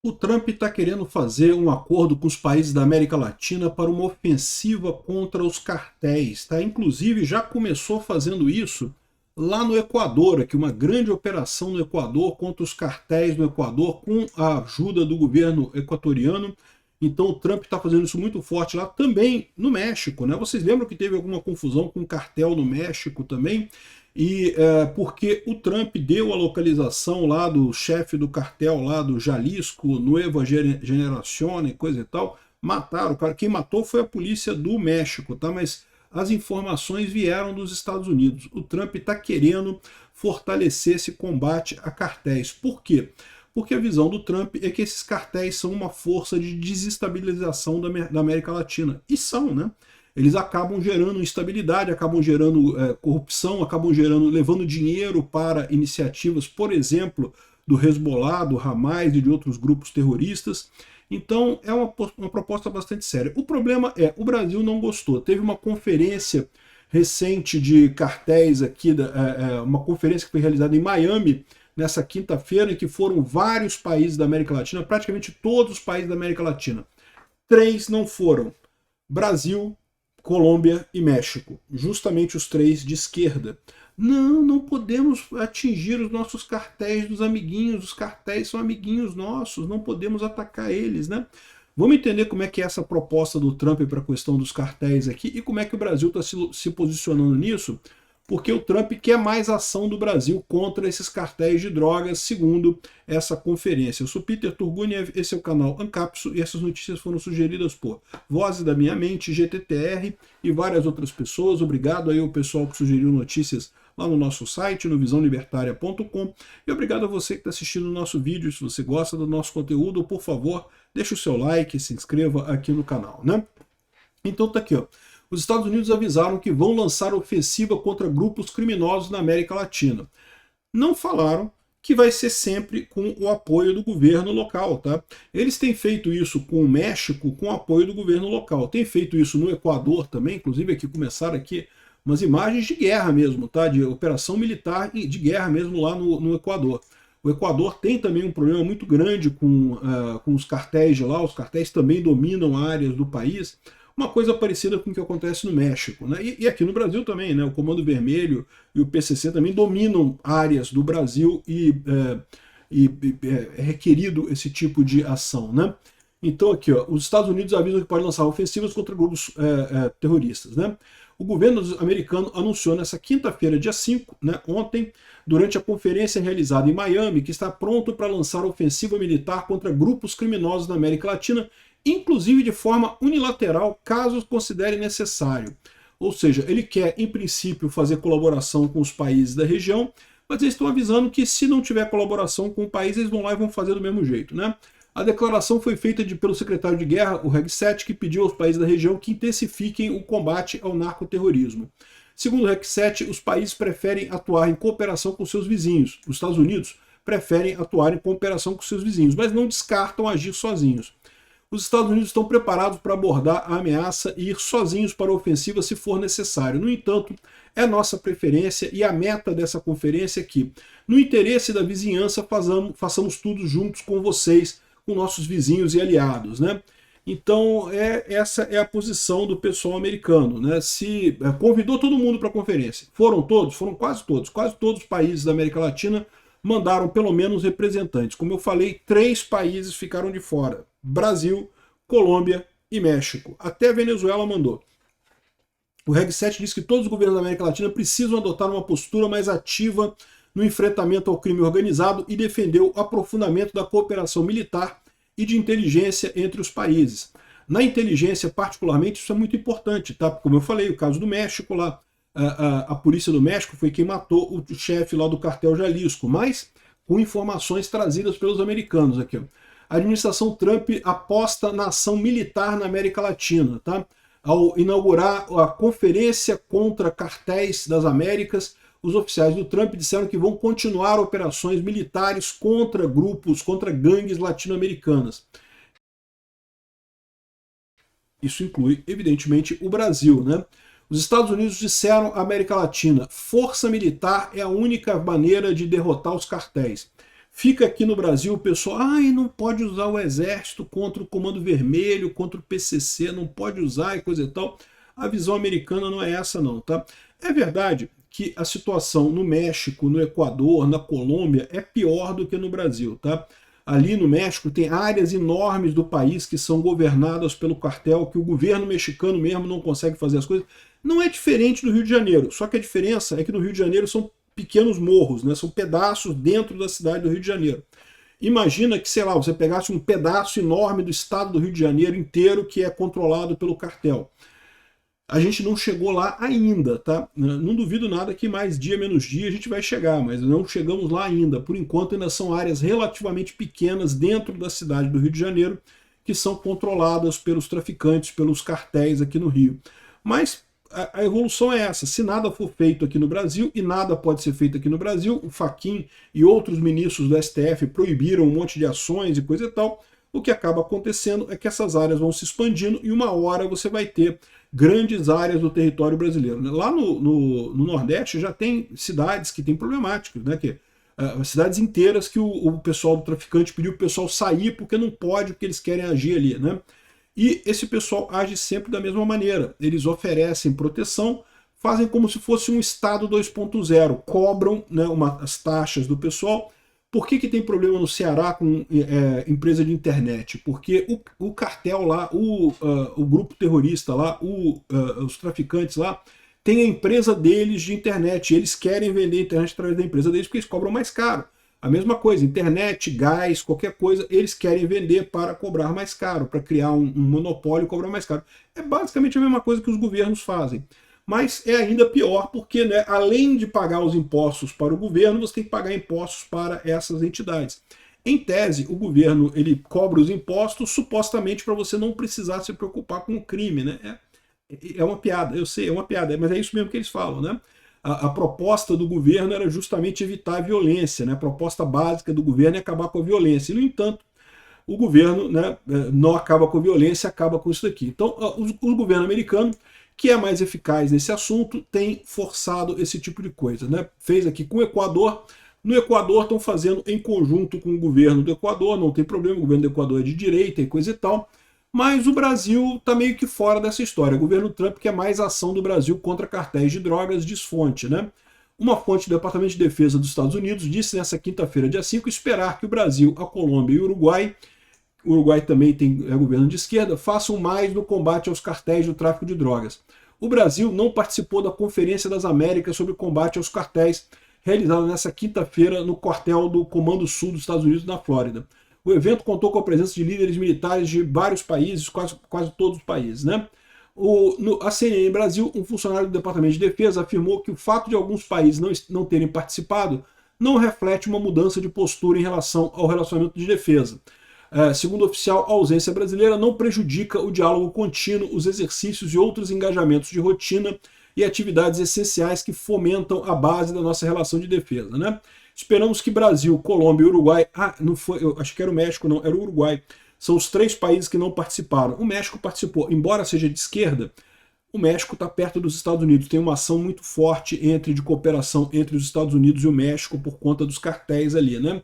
O Trump está querendo fazer um acordo com os países da América Latina para uma ofensiva contra os cartéis. Tá? Inclusive, já começou fazendo isso lá no Equador, aqui uma grande operação no Equador contra os cartéis no Equador, com a ajuda do governo equatoriano. Então o Trump está fazendo isso muito forte lá, também no México. Né? Vocês lembram que teve alguma confusão com o cartel no México também? E porque o Trump deu a localização lá do chefe do cartel lá do Jalisco, Nueva Generación e coisa e tal, mataram o cara. Quem matou foi a polícia do México, tá? Mas as informações vieram dos Estados Unidos. O Trump está querendo fortalecer esse combate a cartéis. Por quê? Porque a visão do Trump é que esses cartéis são uma força de desestabilização da América Latina. E são, né? Eles acabam gerando instabilidade, acabam gerando corrupção, acabam gerando, levando dinheiro para iniciativas, por exemplo, do Hezbollah, do Hamas e de outros grupos terroristas. Então é uma proposta bastante séria. O problema é, o Brasil não gostou. Teve uma conferência recente de cartéis aqui, uma conferência que foi realizada em Miami, nessa quinta-feira, em que foram vários países da América Latina, praticamente todos os países da América Latina. 3 não foram: Brasil, Colômbia e México, justamente os 3 de esquerda. Não podemos atingir os nossos cartéis dos amiguinhos, os cartéis são amiguinhos nossos, não podemos atacar eles, né? Vamos entender como é que é essa proposta do Trump para a questão dos cartéis aqui e como é que o Brasil está se posicionando nisso, porque o Trump quer mais ação do Brasil contra esses cartéis de drogas, segundo essa conferência. Eu sou Peter Turguniev, esse é o canal Ancapso, e essas notícias foram sugeridas por Vozes da Minha Mente, GTTR e várias outras pessoas. Obrigado aí ao pessoal que sugeriu notícias lá no nosso site, no visãolibertaria.com, e obrigado a você que está assistindo o nosso vídeo. Se você gosta do nosso conteúdo, por favor, deixe o seu like e se inscreva aqui no canal, né? Então tá aqui, ó. Os Estados Unidos avisaram que vão lançar ofensiva contra grupos criminosos na América Latina. Não falaram que vai ser sempre com o apoio do governo local, tá? Eles têm feito isso com o México com o apoio do governo local. Tem feito isso no Equador também, inclusive aqui começaram aqui umas imagens de guerra mesmo, tá? De operação militar de guerra mesmo lá no Equador. O Equador tem também um problema muito grande com os cartéis de lá. Os cartéis também dominam áreas do país. Uma coisa parecida com o que acontece no México, né? E aqui no Brasil também, né? O Comando Vermelho e o PCC também dominam áreas do Brasil e é requerido esse tipo de ação, né? Então aqui, ó, os Estados Unidos avisam que podem lançar ofensivas contra grupos terroristas, né? O governo americano anunciou nessa quinta-feira, dia 5, né, ontem, durante a conferência realizada em Miami, que está pronto para lançar ofensiva militar contra grupos criminosos na América Latina, inclusive de forma unilateral, caso considere necessário. Ou seja, ele quer, em princípio, fazer colaboração com os países da região, mas eles estão avisando que se não tiver colaboração com o país, eles vão lá e vão fazer do mesmo jeito, né? A declaração foi feita pelo secretário de guerra, o Reg 7, que pediu aos países da região que intensifiquem o combate ao narcoterrorismo. Segundo o Reg 7, os países preferem atuar em cooperação com seus vizinhos. Os Estados Unidos preferem atuar em cooperação com seus vizinhos, mas não descartam agir sozinhos. Os Estados Unidos estão preparados para abordar a ameaça e ir sozinhos para a ofensiva se for necessário. No entanto, é nossa preferência e a meta dessa conferência é que, no interesse da vizinhança, façamos tudo juntos com vocês, com nossos vizinhos e aliados, né? Então, essa é a posição do pessoal americano, né? Convidou todo mundo para a conferência. Foram todos? Foram quase todos. Quase todos os países da América Latina mandaram pelo menos representantes. Como eu falei, 3 países ficaram de fora: Brasil, Colômbia e México. Até a Venezuela mandou. O Reg 7 diz que todos os governos da América Latina precisam adotar uma postura mais ativa no enfrentamento ao crime organizado e defendeu o aprofundamento da cooperação militar e de inteligência entre os países. Na inteligência, particularmente, isso é muito importante, tá? Como eu falei, o caso do México lá, a polícia do México foi quem matou o chefe lá do cartel Jalisco, mas com informações trazidas pelos americanos aqui, ó. A administração Trump aposta na ação militar na América Latina, tá? Ao inaugurar a Conferência contra Cartéis das Américas, os oficiais do Trump disseram que vão continuar operações militares contra grupos, contra gangues latino-americanas. Isso inclui, evidentemente, o Brasil, né? Os Estados Unidos disseram à América Latina: força militar é a única maneira de derrotar os cartéis. Fica aqui no Brasil o pessoal, não pode usar o exército contra o Comando Vermelho, contra o PCC, não pode usar e coisa e tal. A visão americana não é essa não, tá? É verdade que a situação no México, no Equador, na Colômbia é pior do que no Brasil, tá? Ali no México tem áreas enormes do país que são governadas pelo cartel, que o governo mexicano mesmo não consegue fazer as coisas. Não é diferente do Rio de Janeiro, só que a diferença é que no Rio de Janeiro são pequenos morros, né? São pedaços dentro da cidade do Rio de Janeiro. Imagina que, sei lá, você pegasse um pedaço enorme do estado do Rio de Janeiro inteiro que é controlado pelo cartel. A gente não chegou lá ainda, tá? Não duvido nada que mais dia, menos dia a gente vai chegar, mas não chegamos lá ainda. Por enquanto ainda são áreas relativamente pequenas dentro da cidade do Rio de Janeiro que são controladas pelos traficantes, pelos cartéis aqui no Rio. Mas a evolução é essa. Se nada for feito aqui no Brasil, e nada pode ser feito aqui no Brasil, o Fachin e outros ministros do STF proibiram um monte de ações e coisa e tal, o que acaba acontecendo é que essas áreas vão se expandindo e uma hora você vai ter grandes áreas do território brasileiro. Lá no Nordeste já tem cidades que têm problemáticas, né? Cidades inteiras que o pessoal do traficante pediu para o pessoal sair porque não pode, porque eles querem agir ali, né? E esse pessoal age sempre da mesma maneira. Eles oferecem proteção, fazem como se fosse um Estado 2.0, cobram, né, as taxas do pessoal. Por que tem problema no Ceará com empresa de internet? Porque o cartel lá, o grupo terrorista lá, os traficantes lá, tem a empresa deles de internet. Eles querem vender internet através da empresa deles porque eles cobram mais caro. A mesma coisa, internet, gás, qualquer coisa, eles querem vender para cobrar mais caro, para criar um monopólio e cobrar mais caro. É basicamente a mesma coisa que os governos fazem. Mas é ainda pior porque, né, além de pagar os impostos para o governo, você tem que pagar impostos para essas entidades. Em tese, o governo ele cobra os impostos supostamente para você não precisar se preocupar com o crime, né? É uma piada, eu sei, é uma piada, mas é isso mesmo que eles falam, né? A proposta do governo era justamente evitar a violência, né? A proposta básica do governo é acabar com a violência. E, no entanto, o governo, né, não acaba com a violência, acaba com isso daqui. Então, o governo americano, que é mais eficaz nesse assunto, tem forçado esse tipo de coisa, né? Fez aqui com o Equador. No Equador estão fazendo em conjunto com o governo do Equador, não tem problema, o governo do Equador é de direita e coisa e tal. Mas o Brasil está meio que fora dessa história. O governo Trump quer mais ação do Brasil contra cartéis de drogas, diz fonte, né? Uma fonte do Departamento de Defesa dos Estados Unidos disse nessa quinta-feira, dia 5, esperar que o Brasil, a Colômbia e o Uruguai também é governo de esquerda, façam mais no combate aos cartéis do tráfico de drogas. O Brasil não participou da Conferência das Américas sobre o combate aos cartéis, realizada nessa quinta-feira no quartel do Comando Sul dos Estados Unidos, na Flórida. O evento contou com a presença de líderes militares de vários países, quase todos os países, né? A CNN Brasil, um funcionário do Departamento de Defesa, afirmou que o fato de alguns países não terem participado não reflete uma mudança de postura em relação ao relacionamento de defesa. Segundo o oficial, a ausência brasileira não prejudica o diálogo contínuo, os exercícios e outros engajamentos de rotina e atividades essenciais que fomentam a base da nossa relação de defesa, né? Esperamos que Brasil, Colômbia e Uruguai... não foi, eu acho que era o México, não, era o Uruguai. São os 3 países que não participaram. O México participou, embora seja de esquerda, o México está perto dos Estados Unidos. Tem uma ação muito forte de cooperação entre os Estados Unidos e o México por conta dos cartéis ali, né?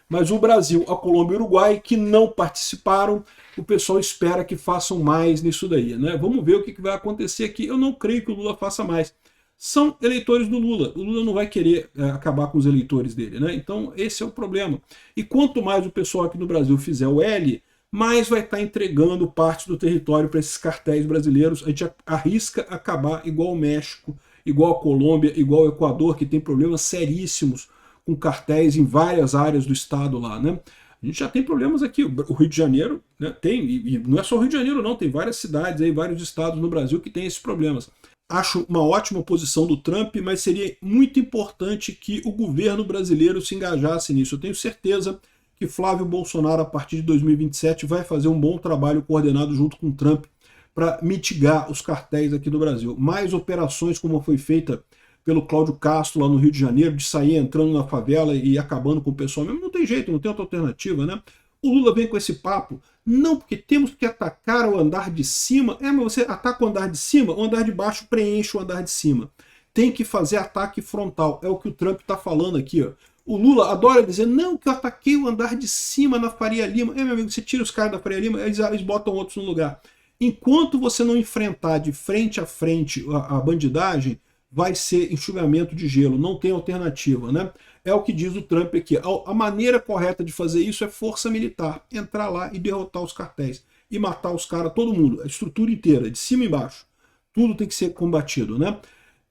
Mas o Brasil, a Colômbia e o Uruguai, que não participaram, o pessoal espera que façam mais nisso daí, né? Vamos ver o que vai acontecer aqui. Eu não creio que o Lula faça mais. São eleitores do Lula. O Lula não vai querer acabar com os eleitores dele, né? Então esse é o problema. E quanto mais o pessoal aqui no Brasil fizer o L, mais vai estar entregando parte do território para esses cartéis brasileiros. A gente arrisca acabar igual o México, igual a Colômbia, igual o Equador, que tem problemas seríssimos com cartéis em várias áreas do estado lá, né? A gente já tem problemas aqui. O Rio de Janeiro, né, tem, e não é só o Rio de Janeiro não, tem várias cidades aí, vários estados no Brasil que têm esses problemas. Acho uma ótima posição do Trump, mas seria muito importante que o governo brasileiro se engajasse nisso. Eu tenho certeza que Flávio Bolsonaro, a partir de 2027, vai fazer um bom trabalho coordenado junto com o Trump para mitigar os cartéis aqui no Brasil. Mais operações como foi feita pelo Cláudio Castro lá no Rio de Janeiro, de sair entrando na favela e acabando com o pessoal mesmo, não tem jeito, não tem outra alternativa, né? O Lula vem com esse papo, não, porque temos que atacar o andar de cima. Mas você ataca o andar de cima, o andar de baixo preenche o andar de cima. Tem que fazer ataque frontal, é o que o Trump está falando aqui, ó. O Lula adora dizer, não, que eu ataquei o andar de cima na Faria Lima. Meu amigo, você tira os caras da Faria Lima, eles botam outros no lugar. Enquanto você não enfrentar de frente a frente a bandidagem, vai ser enxugamento de gelo, não tem alternativa, né? É o que diz o Trump aqui. A maneira correta de fazer isso é força militar, entrar lá e derrotar os cartéis e matar os caras, todo mundo, a estrutura inteira, de cima e embaixo. Tudo tem que ser combatido, né?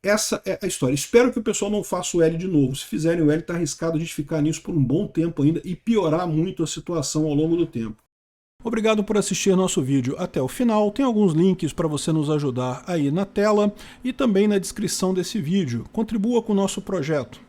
Essa é a história. Espero que o pessoal não faça o L de novo. Se fizerem o L, está arriscado a gente ficar nisso por um bom tempo ainda e piorar muito a situação ao longo do tempo. Obrigado por assistir nosso vídeo até o final. Tem alguns links para você nos ajudar aí na tela e também na descrição desse vídeo. Contribua com o nosso projeto.